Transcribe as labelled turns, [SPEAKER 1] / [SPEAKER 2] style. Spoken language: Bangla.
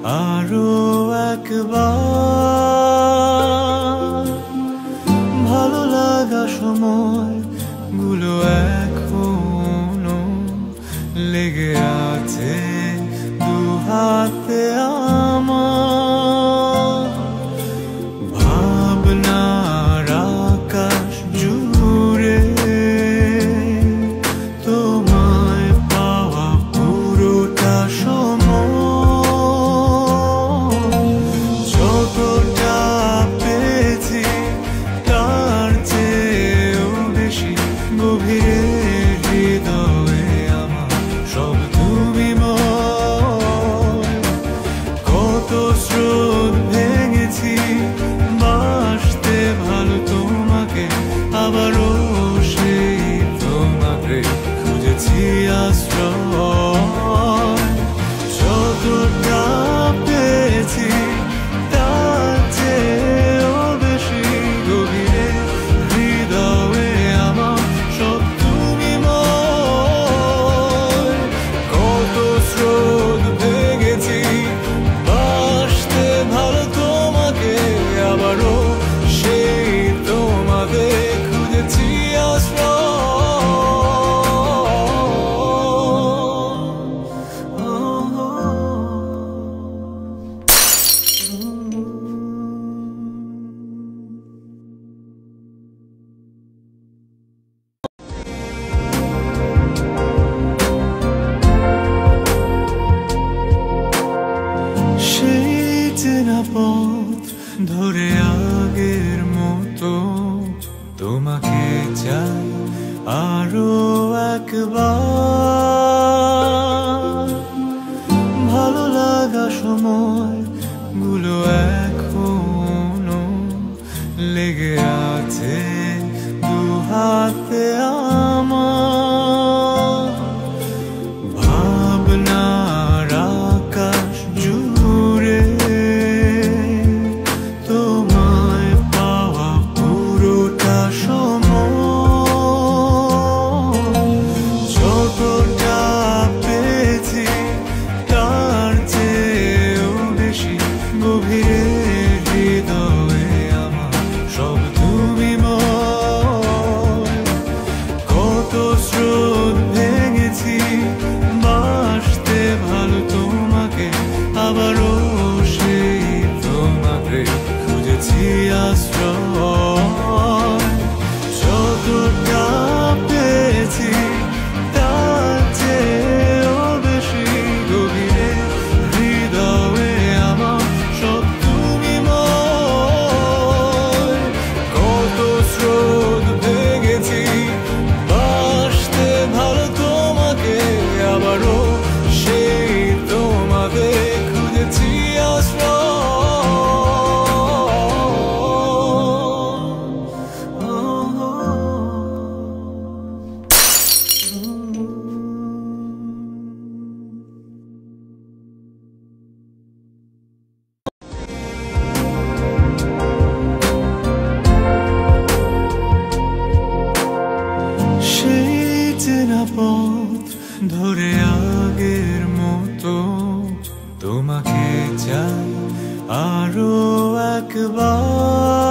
[SPEAKER 1] আরো একবার ভালো লাগা সময় গুলো এখনো লেগে আছে দু হাতে আমার ভাবনার আকাশ জুড়ে তোমায় পাওয়া পুরোটা সময় যতটা পেয়েছি তার চেয়েও বেশি গভীরে হৃদয়ে আমার সব তুমি কত স্রোত ভেঙেছি বাসতে ভালো তোমাকে আবারও সেই তোমাকে খুঁজেছি আশ্রয় যতটা পেয়েছি তার চেয়েও বেশি গভীরে হৃদয়ে আমার সব তুমি কত স্রোত ভেঙেছি বাসতে ভালো তোমাকে আবারও সেই তোমাকে খুঁজেছি আশ্রয় সেই চেনা পথ ধরে আগের মতো তোমাকে চাই আরো একবার ভালো লাগা সময় গুলো এখনো লেগে আছে দু হাতে আমার ভাবনার আকাশ জুড়ে তোমায় পাওয়া পুরোটা সময় যতটা পেয়েছি তার চেয়েও বেশি গভীরে হৃদয়ে আমার সব তুমি কত স্রোত ভেঙেছি বাসতে ভালো তোমাকে আবারও সেই তোমাকে খুঁজেছি আশ্রয় যতটা পেয়েছি তার চেয়েও বেশি গভীরে হৃদয়ে আমার সব তুমি কত স্রোত ভেঙেছি বাসতে ভালো তোমাকে আবারও সেই তোমাকে খুঁজেছি আশ্রয় সেই চেনা পথ ধরে আগের মতো তোমাকে চাই আরো একবার